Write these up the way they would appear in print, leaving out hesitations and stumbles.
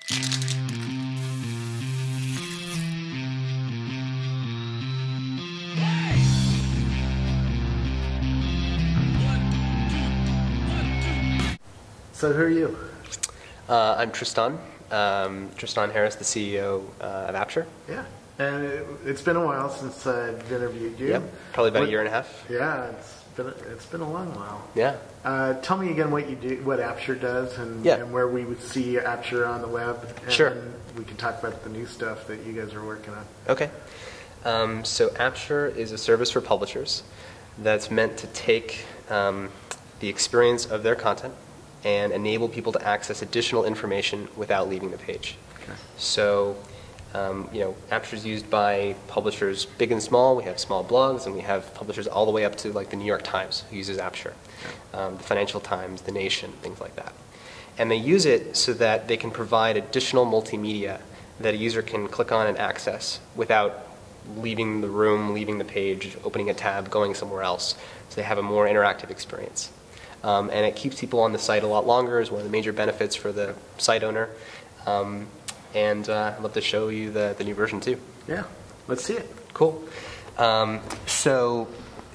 So who are you? I'm Tristan. Tristan Harris, the CEO of Apture. Yeah, and it's been a while since I've interviewed you. Yep, probably about a year and a half. Yeah, it's been a long while. Yeah. Tell me again what you do, what Apture does, and where we would see Apture on the web. And sure. Then we can talk about the new stuff that you guys are working on. Okay. So Apture is a service for publishers that's meant to take the experience of their content and enable people to access additional information without leaving the page. Okay. So, Apture is used by publishers big and small. We have small blogs, and we have publishers all the way up to like the New York Times who uses Apture, the Financial Times, The Nation, things like that. And they use it so that they can provide additional multimedia that a user can click on and access without leaving the room, leaving the page, opening a tab, going somewhere else. So they have a more interactive experience. And it keeps people on the site a lot longer is one of the major benefits for the site owner. I'd love to show you the new version too. Yeah, let's see it. Cool. So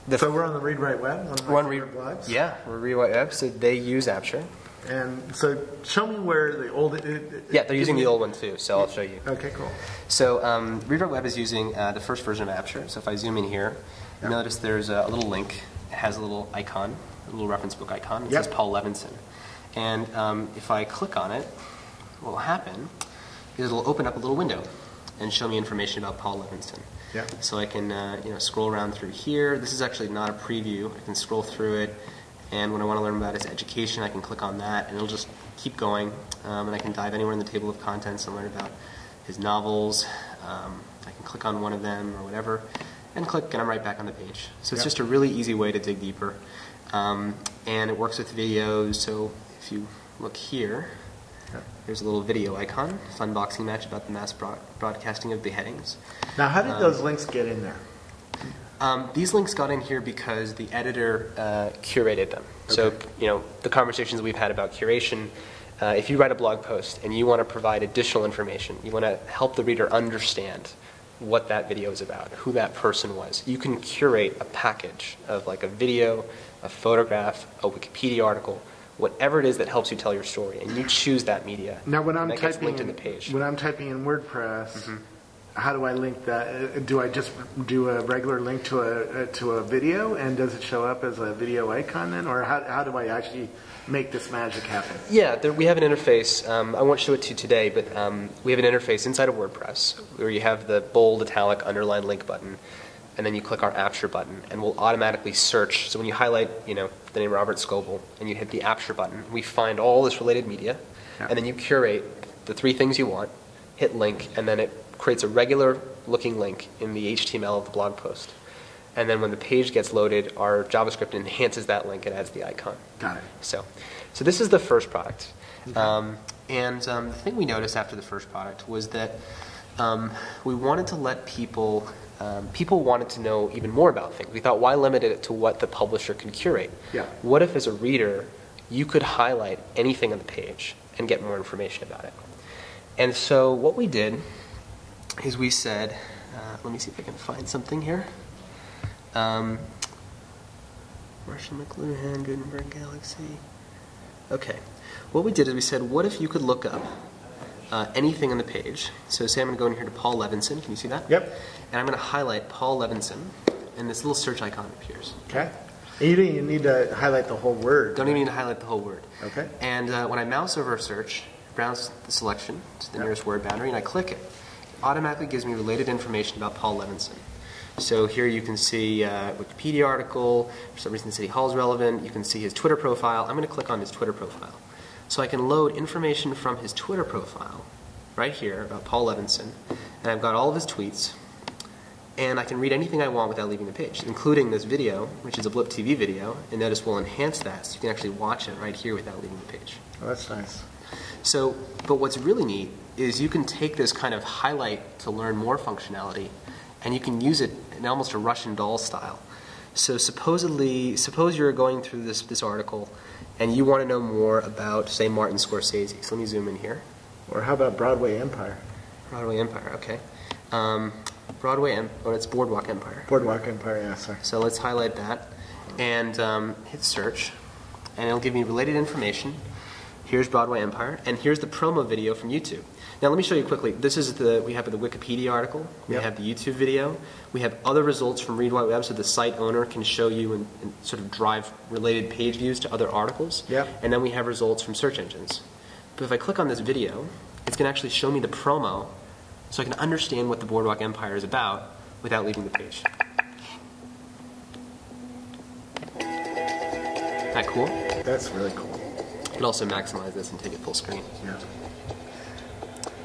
we're on the Read Write Web? We're on Read blogs? Yeah, we're Read Write Web, so they use Apture. And so show me where the old... yeah, they're using the old one too, so I'll show you. Okay, cool. So Read Write Web is using the first version of Apture. So if I zoom in here, you notice there's a little link. It has a little icon, a little reference book icon. It says Paul Levinson. And if I click on it, what will happen is it'll open up a little window and show me information about Paul Levinson. Yeah. So I can scroll around through here. This is actually not a preview. I can scroll through it, and when I want to learn about his education, I can click on that, and it'll just keep going. And I can dive anywhere in the table of contents and learn about his novels. I can click on one of them or whatever, and click, and I'm right back on the page. So it's just a really easy way to dig deeper. And it works with videos, so if you look here, there's a little video icon, fun boxing match about the mass broadcasting of beheadings. Now, how did those links get in there? These links got in here because the editor curated them. Okay. So, the conversations we've had about curation, if you write a blog post and you want to provide additional information, you want to help the reader understand what that video is about, who that person was, you can curate a package of like a video, a photograph, a Wikipedia article, whatever it is that helps you tell your story, and you choose that media. Now, when I'm typing in the page, when I'm typing in WordPress, how do I link that? Do I just do a regular link to a video, and does it show up as a video icon then, or how do I actually make this magic happen? Yeah, we have an interface. I won't show it to you today, but we have an interface inside of WordPress where you have the bold, italic, underline link button, and then you click our Apture button, and we'll automatically search. So when you highlight, the name Robert Scoble, and you hit the Apture button, we find all this related media, and then you curate the 3 things you want, hit link, and then it creates a regular looking link in the HTML of the blog post. And then when the page gets loaded, our JavaScript enhances that link and adds the icon. Got it. So this is the first product. Okay. The thing we noticed after the first product was that we wanted to let people wanted to know even more about things. We thought, why limit it to what the publisher can curate? Yeah. What if, as a reader, you could highlight anything on the page and get more information about it? And so what we did is we said, let me see if I can find something here. Marshall McLuhan, Gutenberg Galaxy. Okay. What we did is we said, what if you could look up anything on the page? So say I'm going to go in here to Paul Levinson. Can you see that? Yep. And I'm going to highlight Paul Levinson, and this little search icon appears. Okay. And you don't even need to highlight the whole word. Don't even need to highlight the whole word. Okay. And when I mouse over a search, browse the selection to the nearest word boundary, and I click it, it automatically gives me related information about Paul Levinson. So here you can see a Wikipedia article. For some reason, City Hall is relevant. You can see his Twitter profile. I'm going to click on his Twitter profile. So I can load information from his Twitter profile right here about Paul Levinson, and I've got all of his tweets, and I can read anything I want without leaving the page, including this video, which is a Blip TV video, and notice we'll enhance that so you can actually watch it right here without leaving the page. Oh, that's nice. So, but what's really neat is you can take this kind of highlight to learn more functionality, and you can use it in almost a Russian doll style. So suppose you're going through this article, and you want to know more about, say, Martin Scorsese. So let me zoom in here. Or how about Broadway Empire? Broadway Empire, okay. It's Boardwalk Empire. Boardwalk Empire, yeah, sorry. So let's highlight that and hit search, and it'll give me related information. Here's Broadway Empire, and here's the promo video from YouTube. Now let me show you quickly. This is we have the Wikipedia article, we have the YouTube video, we have other results from Read White Web, so the site owner can show you and sort of drive related page views to other articles. And then we have results from search engines. But if I click on this video, it's going to actually show me the promo so I can understand what the Boardwalk Empire is about without leaving the page. Isn't that cool? That's really cool. You can also maximize this and take it full screen. Yeah.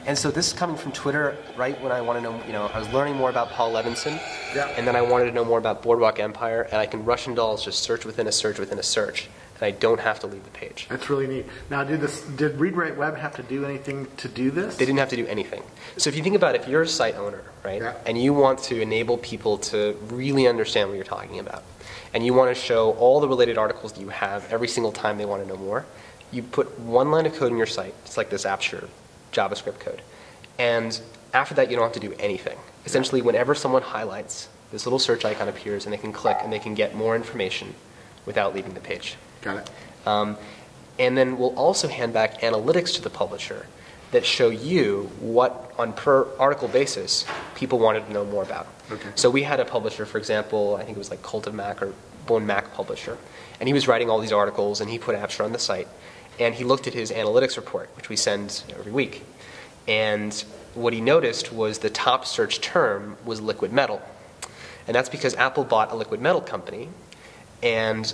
And so this is coming from Twitter right when I want to know, I was learning more about Paul Levinson, and then I wanted to know more about Boardwalk Empire, and I can Russian dolls just search within a search within a search, and I don't have to leave the page. That's really neat. Now, did Read Write Web have to do anything to do this? They didn't have to do anything. So if you think about it, if you're a site owner, right, and you want to enable people to really understand what you're talking about, and you want to show all the related articles that you have every single time they want to know more, you put one line of code in your site. It's like this Apture JavaScript code. And after that, you don't have to do anything. Essentially, whenever someone highlights, this little search icon appears, and they can click, and they can get more information without leaving the page. Got it. And then we'll also hand back analytics to the publisher that show you what, on per article basis, people wanted to know more about. Okay. So we had a publisher, for example, I think it was like Cult of Mac or Bone Mac publisher, and he was writing all these articles, and he put Apture on the site, and he looked at his analytics report, which we send every week. And what he noticed was the top search term was liquid metal. And that's because Apple bought a liquid metal company, and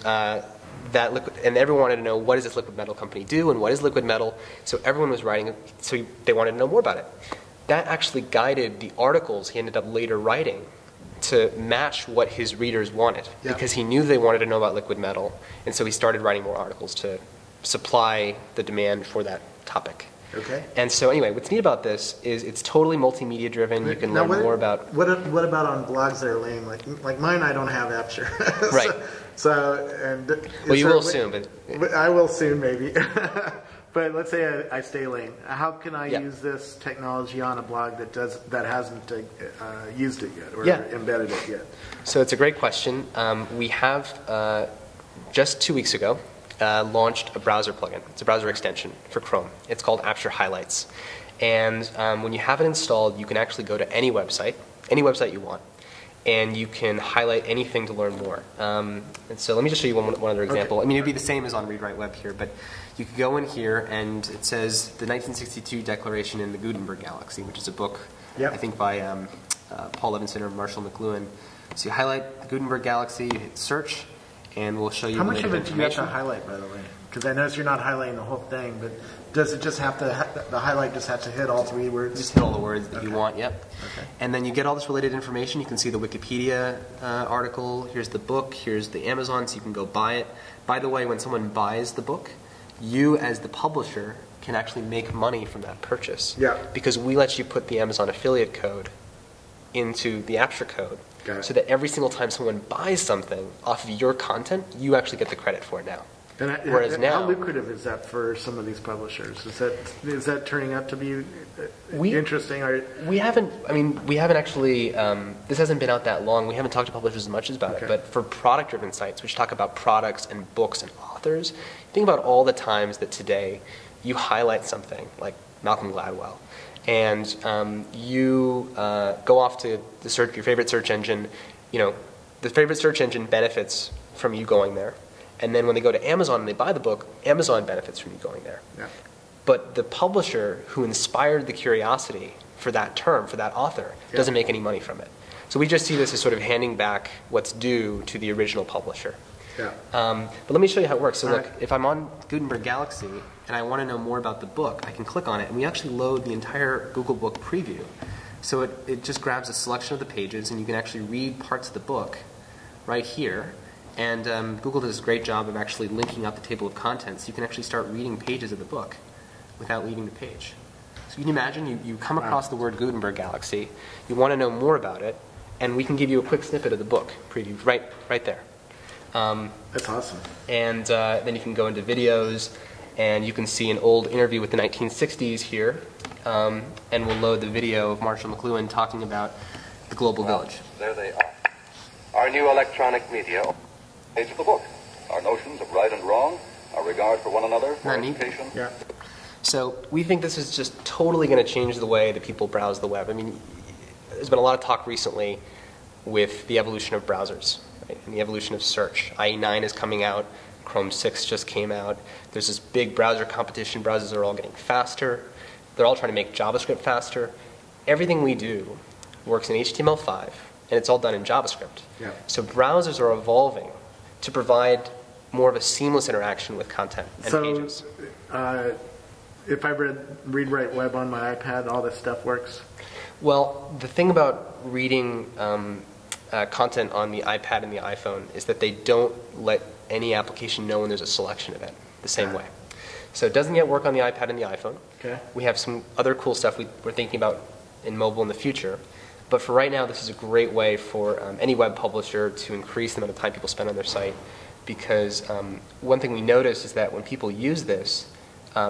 and everyone wanted to know, what does this liquid metal company do, and what is liquid metal? So everyone was writing, so they wanted to know more about it. That actually guided the articles he ended up later writing to match what his readers wanted, because he knew they wanted to know about liquid metal, and so he started writing more articles to supply the demand for that topic. Okay. And so anyway, what's neat about this is it's totally multimedia driven. You can learn more about... What about on blogs that are lame? Like mine, I don't have Apture. Right. Well, you will soon, but... I will soon, maybe. But let's say I stay lame. How can I use this technology on a blog that hasn't used it yet or embedded it yet? So it's a great question. We have, just 2 weeks ago, launched a browser plugin. It's a browser extension for Chrome. It's called Apture Highlights. And when you have it installed, you can actually go to any website you want, and you can highlight anything to learn more. And so let me just show you one other example. I mean, it would be the same as on Read Write Web here, but you could go in here, and it says the 1962 Declaration in the Gutenberg Galaxy, which is a book, I think, by Paul Levinson or Marshall McLuhan. So you highlight the Gutenberg Galaxy, you hit search, and we'll show you. How much of it do you have to highlight, by the way? Because I notice you're not highlighting the whole thing, but does it just have to, the highlight just have to hit all 3 words? Just hit all the words that you want, Okay. And then you get all this related information. You can see the Wikipedia article. Here's the book. Here's the Amazon, so you can go buy it. By the way, when someone buys the book, you as the publisher can actually make money from that purchase. Because we let you put the Amazon affiliate code into the Apture code. So that every single time someone buys something off of your content, you actually get the credit for it now. Whereas now, how lucrative is that for some of these publishers? Is that turning out to be interesting? We haven't actually. This hasn't been out that long. We haven't talked to publishers as much about it. But for product-driven sites, which talk about products and books and authors, think about all the times that today you highlight something like Malcolm Gladwell, and you go off to your favorite search engine. The favorite search engine benefits from you going there. And then when they go to Amazon and they buy the book, Amazon benefits from you going there. But the publisher who inspired the curiosity for that term, for that author, doesn't make any money from it. So we just see this as sort of handing back what's due to the original publisher. But let me show you how it works. So look, if I'm on Gutenberg Galaxy and I want to know more about the book, I can click on it, and we actually load the entire Google Book preview. So it just grabs a selection of the pages, and you can actually read parts of the book right here. And Google does a great job of actually linking up the table of contents. So you can actually start reading pages of the book without leaving the page. So you can imagine you come across the word Gutenberg Galaxy, you want to know more about it, and we can give you a quick snippet of the book preview right there. That's awesome. And then you can go into videos, and you can see an old interview with the 1960s here. and we'll load the video of Marshall McLuhan talking about the global village. There they are. Our new electronic media, page of the book. Our notions of right and wrong, our regard for one another, for education. Yeah. So we think this is just totally going to change the way that people browse the web. I mean, there's been a lot of talk recently with the evolution of browsers, right, and the evolution of search. IE9 is coming out. Chrome 6 just came out. There's this big browser competition. Browsers are all getting faster. They're all trying to make JavaScript faster. Everything we do works in HTML5, and it's all done in JavaScript. Yeah. So browsers are evolving to provide more of a seamless interaction with content and pages. If I read Write Web on my iPad, all this stuff works? Well, the thing about reading content on the iPad and the iPhone is that they don't let any application know when there's a selection event the same way. So it doesn't yet work on the iPad and the iPhone. Okay. We have some other cool stuff we're thinking about in mobile in the future. But for right now, this is a great way for any web publisher to increase the amount of time people spend on their site. Because one thing we notice is that when people use this,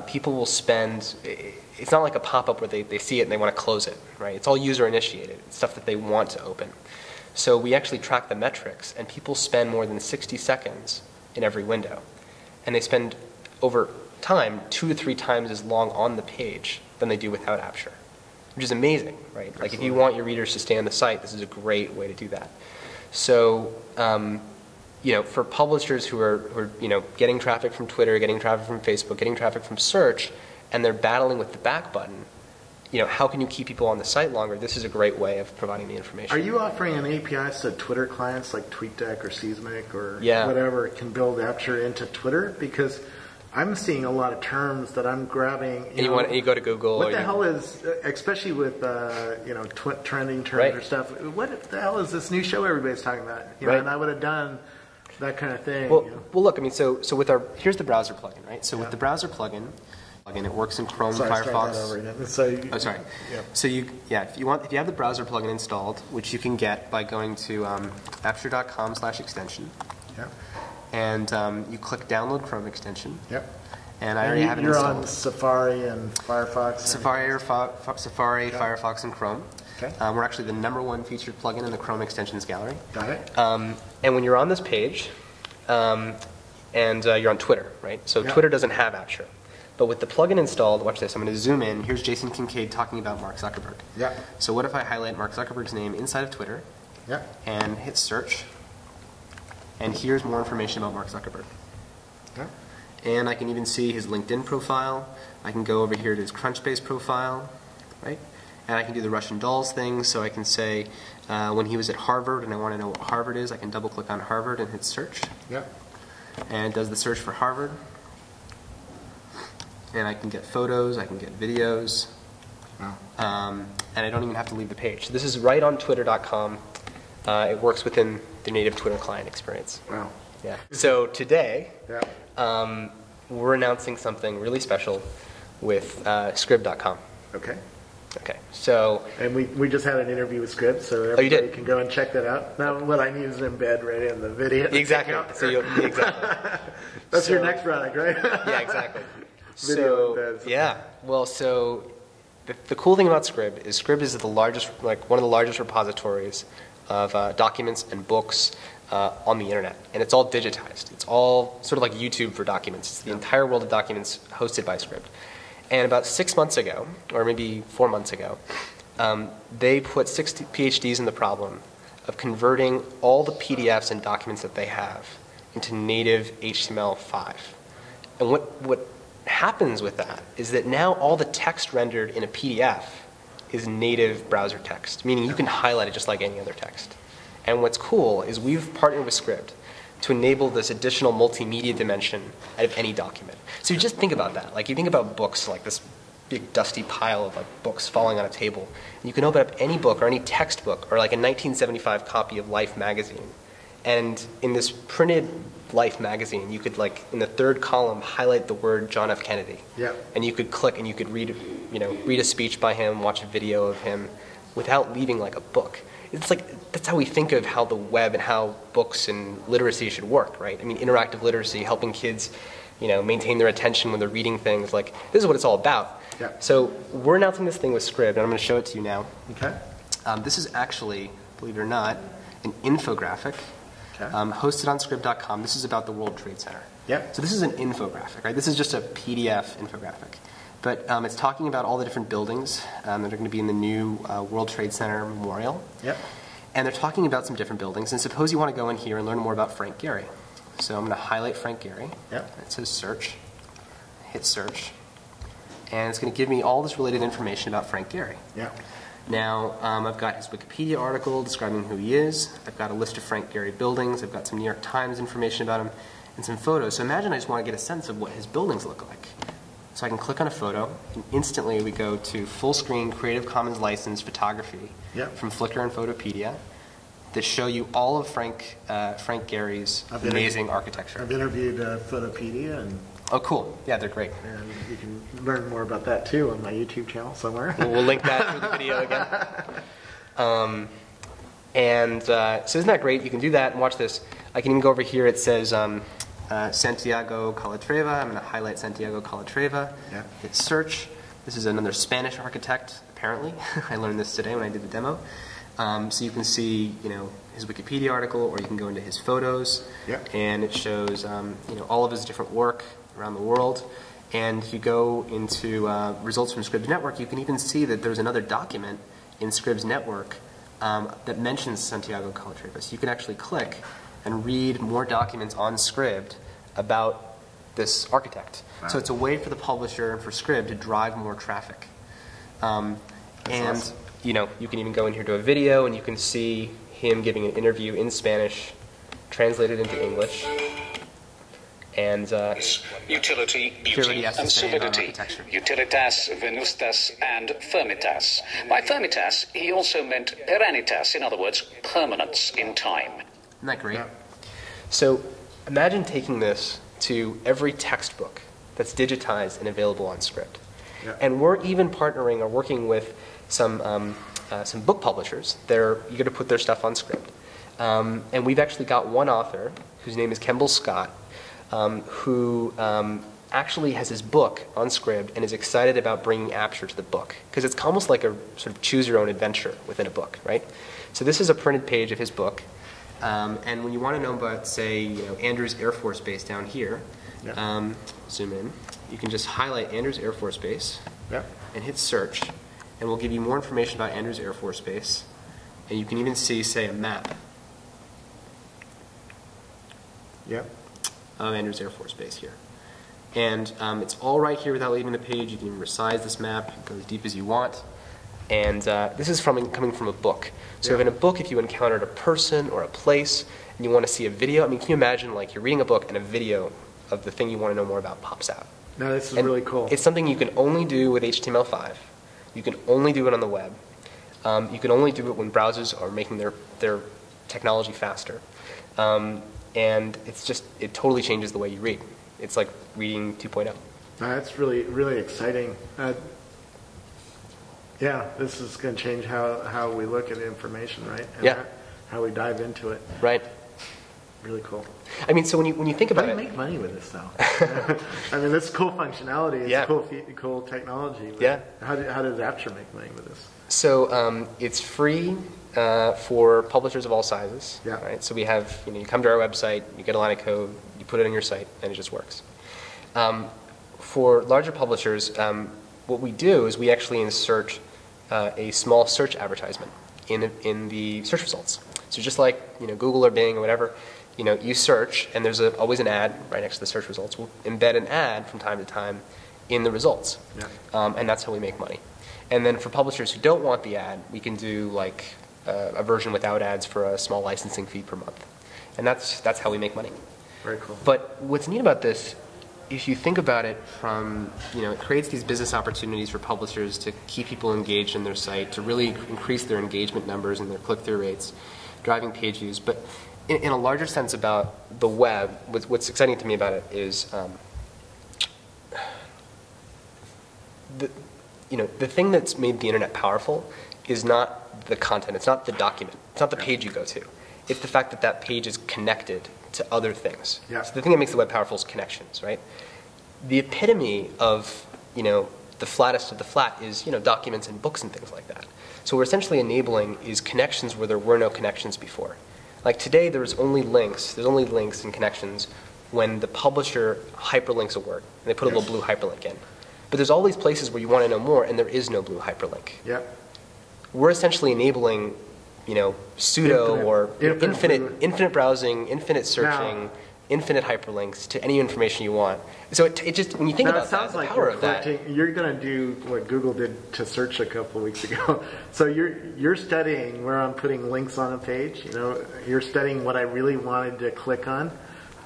people will spend, it's not like a pop-up where they see it and they want to close it, right? It's all user-initiated. It's stuff that they want to open. So we actually track the metrics, and people spend more than 60 seconds in every window. And they spend, over time, 2 to 3 times as long on the page than they do without Apture, which is amazing, right? Absolutely. Like if you want your readers to stay on the site, this is a great way to do that. So, you know, for publishers who are you know, getting traffic from Twitter, getting traffic from Facebook, getting traffic from search, and they're battling with the back button, you know, how can you keep people on the site longer? This is a great way of providing the information. Are you offering an API so Twitter clients like TweetDeck or Seismic or Yeah. whatever can build Apture into Twitter? Because I'm seeing a lot of terms that I'm grabbing. You go to Google. What the hell is, especially with you know, trending terms Right. or stuff? What the hell is this new show everybody's talking about? You know, Right. and I would have done that kind of thing. Well, you know? well, look, I mean, so with here's the browser plugin, right? So with the browser plugin, it works in Chrome, Sorry, Firefox. start that over again. So Oh, sorry. Yeah. So if you have the browser plugin installed, which you can get by going to apture.com/extension, Yep. and you click download Chrome extension. Yep. And I already have it installed. You're on Safari and Firefox. Safari, Firefox, and Chrome. Okay. We're actually the #1 featured plugin in the Chrome extensions gallery. Got it. And when you're on this page, and you're on Twitter, right? So Yeah. Twitter doesn't have Apture. But with the plugin installed, watch this, I'm going to zoom in. Here's Jason Kincaid talking about Mark Zuckerberg. Yeah. So what if I highlight Mark Zuckerberg's name inside of Twitter Yeah. and hit search? And here's more information about Mark Zuckerberg. Yeah. And I can even see his LinkedIn profile. I can go over here to his Crunchbase profile, right? And I can do the Russian dolls thing. So I can say when he was at Harvard and I want to know what Harvard is, I can double click on Harvard and hit search. Yeah. And it does the search for Harvard. And I can get photos, I can get videos, Wow. and I don't even have to leave the page. So this is right on twitter.com. It works within the native Twitter client experience. Wow. Yeah. So today, Yeah. we're announcing something really special with Scribd.com. Okay. Okay. So. And we just had an interview with Scribd, so you everybody did? can go and check that out. Now, what I need is an embed right in the video. Exactly. So exactly. That's your next product, right? Yeah, exactly. Video embeds. Yeah. Well, so the cool thing about Scribd is the largest, like one of the largest repositories of documents and books on the internet, and it's all digitized. It's all sort of like YouTube for documents. It's the entire world of documents hosted by Scribd. And about 6 months ago, or maybe 4 months ago, they put 60 PhDs in the problem of converting all the PDFs and documents that they have into native HTML5. And what happens with that is that now all the text rendered in a PDF is native browser text, meaning you can highlight it just like any other text. And what's cool is we've partnered with Scribd to enable this additional multimedia dimension out of any document. So you just think about that. Like you think about books, like this big dusty pile of like books falling on a table. And you can open up any book or any textbook or like a 1975 copy of Life magazine. And in this printed Life magazine, you could, like, in the third column, highlight the word John F. Kennedy. Yeah. And you could click and you could read a speech by him, watch a video of him, without leaving, like, a book. It's like, that's how we think of how the web and how books and literacy should work, right? I mean, interactive literacy, helping kids, maintain their attention when they're reading things. Like, this is what it's all about. Yeah. So we're announcing this thing with Scribd, and I'm going to show it to you now. Okay. This is actually, believe it or not, an infographic hosted on Scribd.com. This is about the World Trade Center. Yeah. So this is an infographic, right? This is just a PDF infographic. But it's talking about all the different buildings that are going to be in the new World Trade Center Memorial. Yep. And they're talking about some different buildings. And suppose you want to go in here and learn more about Frank Gehry. So I'm going to highlight Frank Gehry. Yep. It says search. Hit search. And it's going to give me all this related information about Frank Gehry. Yeah. Now, I've got his Wikipedia article describing who he is. I've got a list of Frank Gehry buildings. I've got some New York Times information about him and some photos. So imagine I just want to get a sense of what his buildings look like. So I can click on a photo, and instantly we go to full screen Creative Commons licensed photography from Flickr and Photopedia that show you all of Frank Gehry's amazing architecture. I've interviewed Photopedia, and oh, cool. Yeah, they're great. and you can learn more about that too on my YouTube channel somewhere. We'll link that to the video again. So isn't that great? You can do that and watch this. I can even go over here. It says Santiago Calatrava. I'm going to highlight Santiago Calatrava. Yeah. Hit search. This is another Spanish architect, apparently. I learned this today when I did the demo. So you can see, his Wikipedia article, or you can go into his photos, and it shows, all of his different work around the world. And if you go into results from Scribd Network, you can even see that there's another document in Scribd's network that mentions Santiago Calatrava. So you can actually click and read more documents on Scribd about this architect. Wow. So it's a way for the publisher and for Scribd to drive more traffic. And awesome. You can even go in here to a video, and you can see him giving an interview in Spanish, translated into English. And utility, beauty, and solidity. Utilitas, venustas, and firmitas. By firmitas, he also meant perennitas, in other words, permanence in time. Isn't that great? Yeah. So imagine taking this to every textbook that's digitized and available on Scribd. Yeah. And we're even partnering or working with some book publishers. You got to put their stuff on Scribd. And we've actually got one author whose name is Kemble Scott, who actually has his book on Scribd and is excited about bringing Apture to the book, because it's almost like a sort of choose-your-own adventure within a book, right? So this is a printed page of his book. And when you want to know about, say, Andrews Air Force Base down here, zoom in, you can just highlight Andrews Air Force Base and hit search, and we'll give you more information about Andrews Air Force Base. And you can even see, say, a map of Andrews Air Force Base here. And it's all right here without leaving the page. You can even resize this map, go as deep as you want. And this is coming from a book. So in a book, if you encountered a person or a place and you want to see a video, can you imagine you're reading a book and a video of the thing you want to know more about pops out? No, this is really cool. It's something you can only do with HTML5. You can only do it on the web. You can only do it when browsers are making their technology faster. And it totally changes the way you read. It's like reading 2.0. That's really, really exciting. This is going to change how we look at information, right? And how we dive into it. Right. Really cool. So when you think about it... How do you make money with this, though? This cool functionality. It's cool technology. How does Apture make money with this? So it's free for publishers of all sizes. Right? So we have, you come to our website, you get a line of code, you put it on your site, and it just works. For larger publishers, what we do is we actually insert a small search advertisement in the search results. So just like Google or Bing or whatever, you search, and there's always an ad right next to the search results. We'll embed an ad from time to time in the results, and that's how we make money. And then for publishers who don't want the ad, we can do a version without ads for a small licensing fee per month, and that's how we make money. Very cool. But what's neat about this, if you think about it from, it creates these business opportunities for publishers to keep people engaged in their site, to really increase their engagement numbers and their click-through rates, driving page views. But in a larger sense about the web, what's exciting to me about it is the thing that's made the internet powerful is not the content, it's not the document, it's not the page you go to. It's the fact that that page is connected to other things. So the thing that makes the web powerful is connections, right? The epitome of, the flattest of the flat is documents and books and things like that. So what we're essentially enabling is connections where there were no connections before. Like today, there's only links and connections when the publisher hyperlinks a word, and they put a little blue hyperlink in. But there's all these places where you want to know more, and there is no blue hyperlink. Yep. We're essentially enabling, pseudo or infinite browsing, infinite searching, infinite hyperlinks to any information you want. So it just, when you think about that, the power of that. You're going to do what Google did to search a couple weeks ago. So you're studying where I'm putting links on a page. You're studying what I really wanted to click on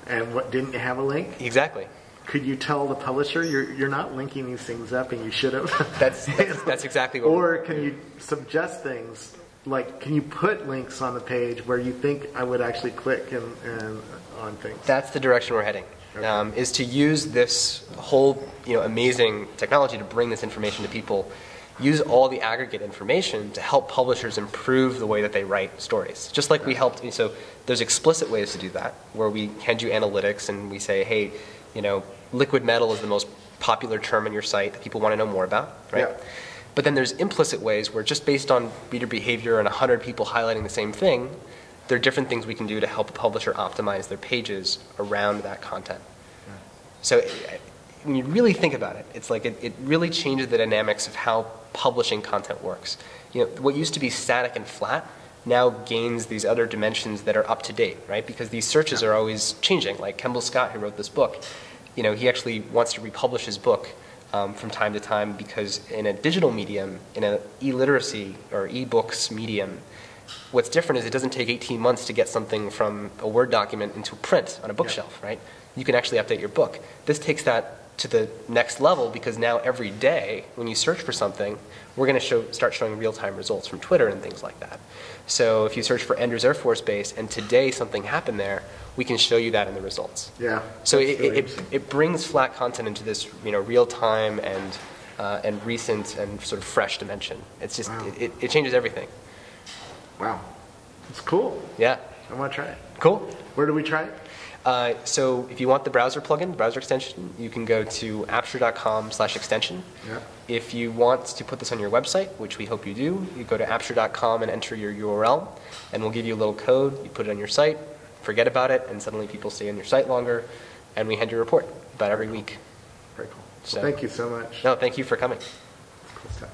and what didn't have a link. Exactly. Could you tell the publisher you're not linking these things up and you should have? That's exactly what. Or can you suggest things like, can you put links on the page where you think I would actually click and on things? That's the direction we're heading. Okay. Is to use this whole amazing technology to bring this information to people. Use all the aggregate information to help publishers improve the way that they write stories. Just like we helped. So there's explicit ways to do that, where we hand you analytics and we say, hey, liquid metal is the most popular term in your site that people want to know more about, right? Yeah. But then there's implicit ways where just based on reader behavior and 100 people highlighting the same thing, there are different things we can do to help a publisher optimize their pages around that content. Yeah. So when you really think about it, it's like it really changes the dynamics of how publishing content works. What used to be static and flat now gains these other dimensions that are up to date, right? Because these searches are always changing. Like Kemble Scott, who wrote this book, he actually wants to republish his book from time to time because in a digital medium, in an e-literacy or e-books medium, what's different is it doesn't take 18 months to get something from a Word document into print on a bookshelf, right? You can actually update your book. This takes that to the next level because now every day when you search for something, we're going to start showing real-time results from Twitter and things like that. So if you search for Enders Air Force Base and today something happened there, we can show you that in the results. Yeah. So it brings flat content into this real-time and recent and sort of fresh dimension. It's just it changes everything. Wow, it's cool. Yeah. I want to try it. Cool. Where do we try it? So if you want the browser plugin, browser extension, you can go to apture.com/extension. Yeah. If you want to put this on your website, which we hope you do, you go to apture.com and enter your URL, and we'll give you a little code. You put it on your site, forget about it, and suddenly people stay on your site longer, and we hand you a report about every week. Very cool. So, thank you so much. No, thank you for coming. Cool stuff.